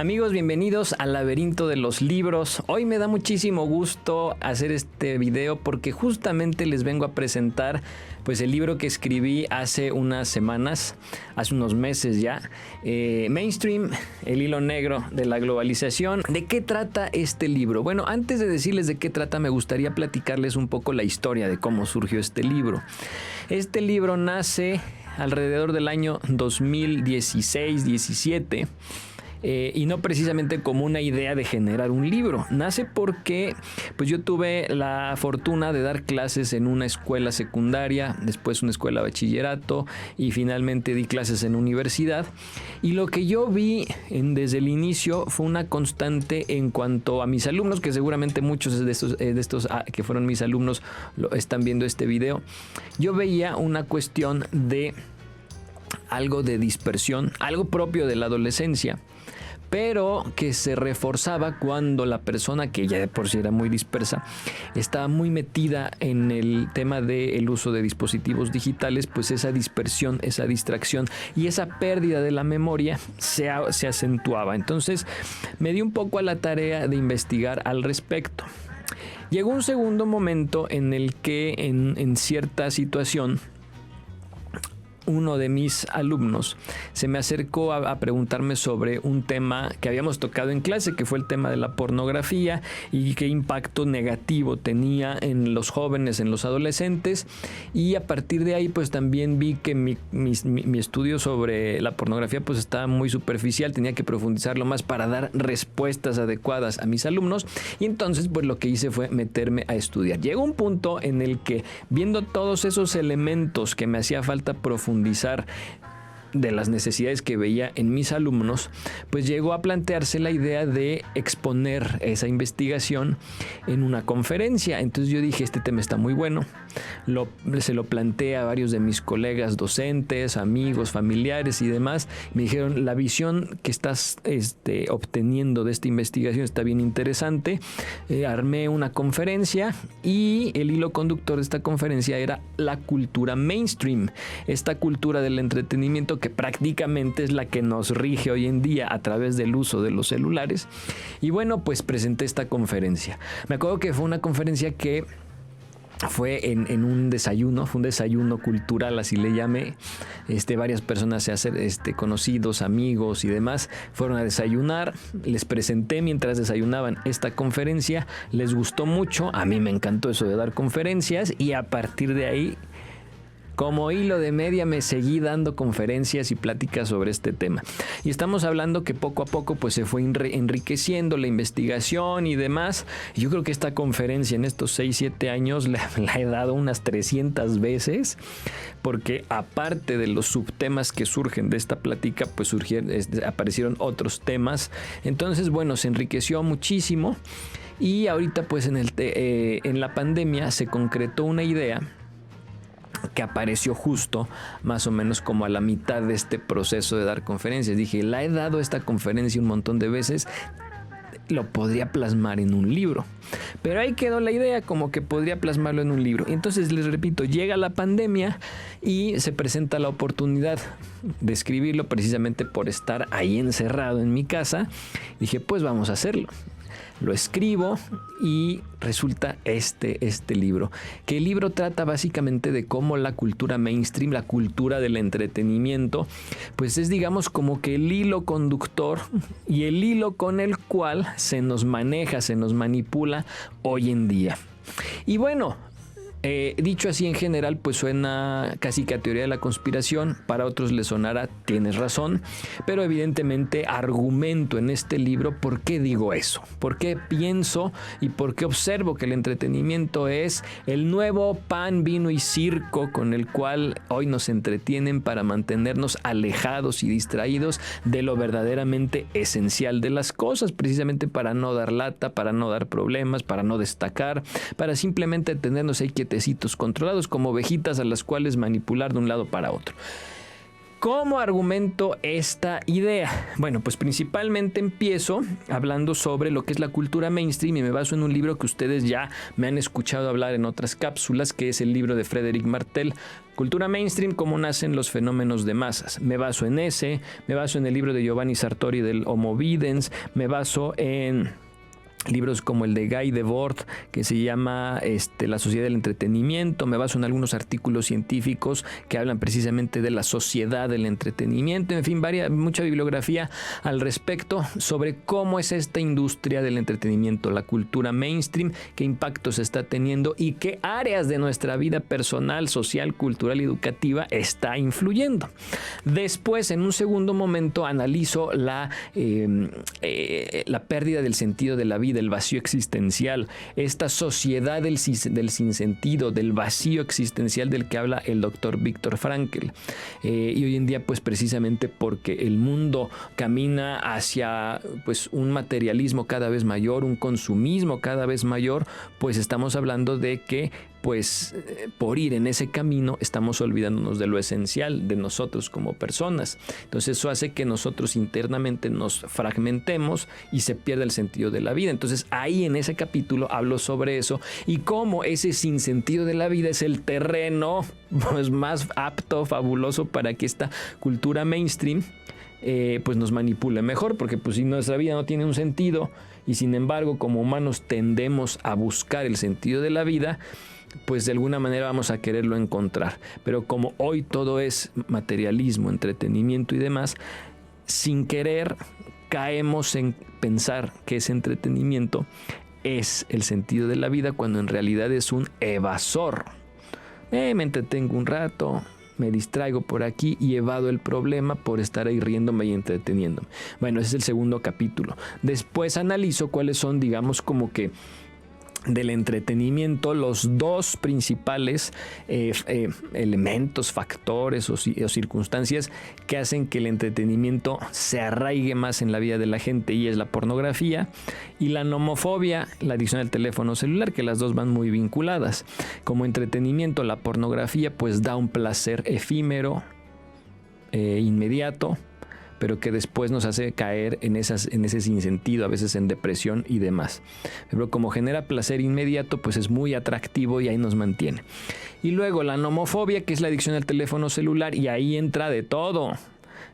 Amigos, bienvenidos al laberinto de los libros. Hoy me da muchísimo gusto hacer este video porque justamente les vengo a presentar pues el libro que escribí hace unas semanas, hace unos meses ya, Mainstream, el hilo negro de la globalización. ¿De qué trata este libro? Bueno, antes de decirles de qué trata, me gustaría platicarles un poco la historia de cómo surgió este libro. Este libro nace alrededor del año 2016-17. Y no precisamente como una idea de generar un libro. Nace porque pues yo tuve la fortuna de dar clases en una escuela secundaria, después una escuela de bachillerato y finalmente di clases en universidad. Y lo que yo vi desde el inicio fue una constante en cuanto a mis alumnos, que seguramente muchos de estos que fueron mis alumnos lo están viendo este video. Yo veía una cuestión de algo de dispersión, algo propio de la adolescencia, pero que se reforzaba cuando la persona, que ya de por sí era muy dispersa, estaba muy metida en el tema del uso de dispositivos digitales, pues esa dispersión, esa distracción y esa pérdida de la memoria se acentuaba. Entonces me di un poco a la tarea de investigar al respecto. Llegó un segundo momento en el que en cierta situación uno de mis alumnos se me acercó a preguntarme sobre un tema que habíamos tocado en clase, que fue el tema de la pornografía y qué impacto negativo tenía en los jóvenes, en los adolescentes. Y a partir de ahí pues también vi que mi estudio sobre la pornografía pues estaba muy superficial, tenía que profundizarlo más para dar respuestas adecuadas a mis alumnos. Y entonces pues lo que hice fue meterme a estudiar. Llegó un punto en el que, viendo todos esos elementos que me hacía falta profundizar de las necesidades que veía en mis alumnos, pues llegó a plantearse la idea de exponer esa investigación en una conferencia. Entonces yo dije, este tema está muy bueno. Se lo planteé a varios de mis colegas docentes, amigos, familiares y demás. Me dijeron, la visión que estás obteniendo de esta investigación está bien interesante. Armé una conferencia y el hilo conductor de esta conferencia era la cultura mainstream, esta cultura del entretenimiento que prácticamente es la que nos rige hoy en día a través del uso de los celulares. Y bueno, pues presenté esta conferencia. Me acuerdo que fue una conferencia que fue en un desayuno, fue un desayuno cultural, así le llamé. Varias personas conocidos, amigos y demás, fueron a desayunar. Les presenté mientras desayunaban esta conferencia. Les gustó mucho, a mí me encantó eso de dar conferencias y a partir de ahí, como hilo de media, me seguí dando conferencias y pláticas sobre este tema. Y estamos hablando que poco a poco pues se fue enriqueciendo la investigación y demás. Yo creo que esta conferencia en estos 6-7 años la he dado unas 300 veces, porque aparte de los subtemas que surgen de esta plática, pues aparecieron otros temas. Entonces, bueno, se enriqueció muchísimo. Y ahorita pues en la pandemia se concretó una idea que apareció justo más o menos como a la mitad de este proceso de dar conferencias. Dije, la he dado esta conferencia un montón de veces, lo podría plasmar en un libro. Pero ahí quedó la idea, como que podría plasmarlo en un libro. Entonces, les repito, llega la pandemia y se presenta la oportunidad de escribirlo precisamente por estar ahí encerrado en mi casa. Dije, pues vamos a hacerlo. Lo escribo y resulta este libro. Que el libro trata básicamente de cómo la cultura mainstream, la cultura del entretenimiento, pues es, digamos, como que el hilo conductor y el hilo con el cual se nos maneja, se nos manipula hoy en día. Y bueno, dicho así en general, pues suena casi que a teoría de la conspiración. Para otros les sonará, tienes razón, pero evidentemente argumento en este libro por qué digo eso, por qué pienso y por qué observo que el entretenimiento es el nuevo pan, vino y circo con el cual hoy nos entretienen para mantenernos alejados y distraídos de lo verdaderamente esencial de las cosas, precisamente para no dar lata, para no dar problemas, para no destacar, para simplemente tenernos ahí quietecitos, controlados como ovejitas a las cuales manipular de un lado para otro. ¿Cómo argumento esta idea? Bueno, pues principalmente empiezo hablando sobre lo que es la cultura mainstream y me baso en un libro que ustedes ya me han escuchado hablar en otras cápsulas, que es el libro de Frédéric Martel, Cultura Mainstream, cómo nacen los fenómenos de masas. Me baso en ese, me baso en el libro de Giovanni Sartori del Homo Videns, me baso en libros como el de Guy Debord, que se llama La sociedad del entretenimiento. Me baso en algunos artículos científicos que hablan precisamente de la sociedad del entretenimiento. En fin, mucha bibliografía al respecto sobre cómo es esta industria del entretenimiento, la cultura mainstream, qué impactos está teniendo y qué áreas de nuestra vida personal, social, cultural y educativa está influyendo. Después, en un segundo momento, analizo la pérdida del sentido de la vida, del vacío existencial, esta sociedad del sinsentido, del vacío existencial del que habla el doctor Viktor Frankl. Y hoy en día, pues precisamente porque el mundo camina hacia pues un materialismo cada vez mayor, un consumismo cada vez mayor, pues estamos hablando de que pues por ir en ese camino estamos olvidándonos de lo esencial de nosotros como personas. Entonces eso hace que nosotros internamente nos fragmentemos y se pierda el sentido de la vida. Entonces ahí en ese capítulo hablo sobre eso y cómo ese sinsentido de la vida es el terreno pues más apto, fabuloso para que esta cultura mainstream pues nos manipule mejor, porque pues si nuestra vida no tiene un sentido y sin embargo como humanos tendemos a buscar el sentido de la vida, pues de alguna manera vamos a quererlo encontrar. Pero como hoy todo es materialismo, entretenimiento y demás, sin querer caemos en pensar que ese entretenimiento es el sentido de la vida, cuando en realidad es un evasor. Me entretengo un rato, me distraigo por aquí y evado el problema por estar ahí riéndome y entreteniéndome. Bueno, ese es el segundo capítulo. Después analizo cuáles son, digamos, como que del entretenimiento, los dos principales elementos, factores o circunstancias que hacen que el entretenimiento se arraigue más en la vida de la gente, y es la pornografía y la nomofobia, la adicción al teléfono celular, que las dos van muy vinculadas. Como entretenimiento, la pornografía pues da un placer efímero, inmediato, pero que después nos hace caer en ese sinsentido, a veces en depresión y demás. Pero como genera placer inmediato, pues es muy atractivo y ahí nos mantiene. Y luego la nomofobia, que es la adicción al teléfono celular, y ahí entra de todo.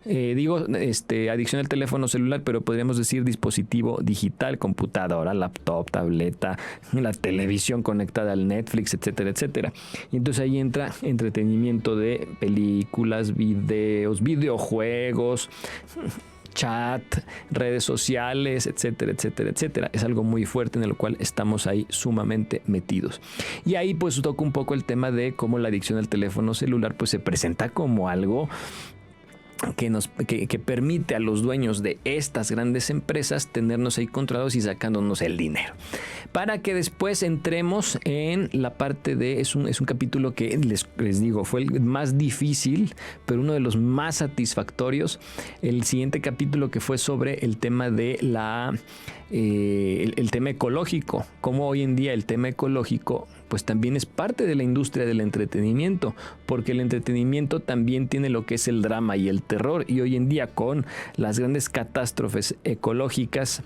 Adicción al teléfono celular, pero podríamos decir dispositivo digital, computadora, laptop, tableta, la televisión conectada al Netflix, etcétera, etcétera. Y entonces ahí entra entretenimiento de películas, videos, videojuegos, chat, redes sociales, etcétera, etcétera, etcétera. Es algo muy fuerte en el cual estamos ahí sumamente metidos. Y ahí pues toco un poco el tema de cómo la adicción al teléfono celular pues se presenta como algo que permite a los dueños de estas grandes empresas tenernos ahí controlados y sacándonos el dinero. Para que después entremos en la parte de... Es un capítulo que les digo, fue el más difícil, pero uno de los más satisfactorios. El siguiente capítulo, que fue sobre el tema de el tema ecológico. Cómo hoy en día el tema ecológico pues también es parte de la industria del entretenimiento, porque el entretenimiento también tiene lo que es el drama y el terror, y hoy en día con las grandes catástrofes ecológicas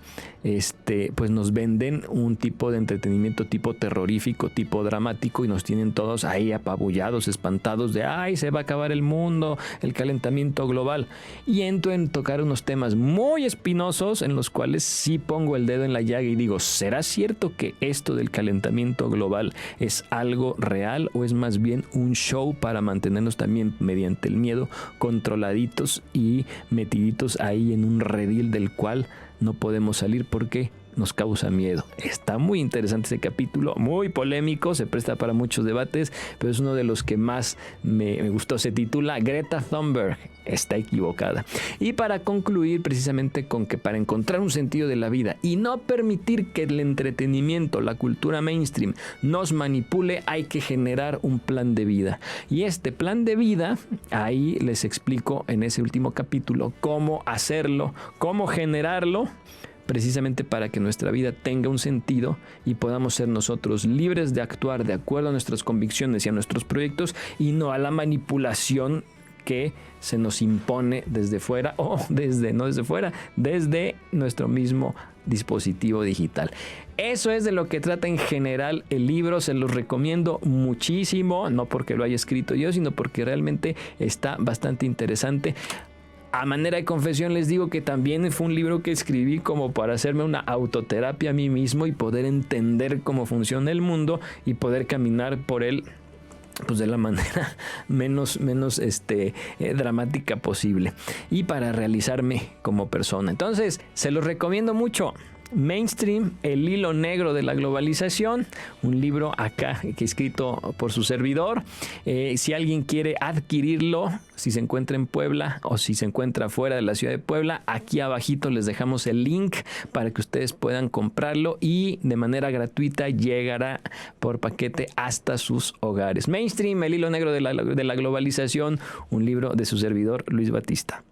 pues nos venden un tipo de entretenimiento tipo terrorífico, tipo dramático, y nos tienen todos ahí apabullados, espantados de ¡ay, se va a acabar el mundo, el calentamiento global! Y entro en tocar unos temas muy espinosos en los cuales sí pongo el dedo en la llaga y digo, ¿será cierto que esto del calentamiento global es algo real o es más bien un show para mantenernos también mediante el miedo controladitos y metiditos ahí en un redil del cual no podemos salir porque nos causa miedo? Está muy interesante ese capítulo, muy polémico, se presta para muchos debates, pero es uno de los que más me gustó. Se titula Greta Thunberg está equivocada. Y para concluir precisamente con que para encontrar un sentido de la vida y no permitir que el entretenimiento, la cultura mainstream nos manipule, hay que generar un plan de vida. Y este plan de vida, ahí les explico en ese último capítulo cómo hacerlo, cómo generarlo, precisamente para que nuestra vida tenga un sentido y podamos ser nosotros libres de actuar de acuerdo a nuestras convicciones y a nuestros proyectos, y no a la manipulación que se nos impone desde fuera desde nuestro mismo dispositivo digital. Eso es de lo que trata en general el libro. Se los recomiendo muchísimo, no porque lo haya escrito yo, sino porque realmente está bastante interesante. A manera de confesión les digo que también fue un libro que escribí como para hacerme una autoterapia a mí mismo y poder entender cómo funciona el mundo y poder caminar por él pues de la manera menos dramática posible y para realizarme como persona. Entonces, se los recomiendo mucho. Mainstream, el hilo negro de la globalización, un libro acá que escrito por su servidor. Si alguien quiere adquirirlo, si se encuentra en Puebla o si se encuentra fuera de la ciudad de Puebla, aquí abajito les dejamos el link para que ustedes puedan comprarlo y de manera gratuita llegará por paquete hasta sus hogares. Mainstream, el hilo negro de la globalización, un libro de su servidor Luis Batista.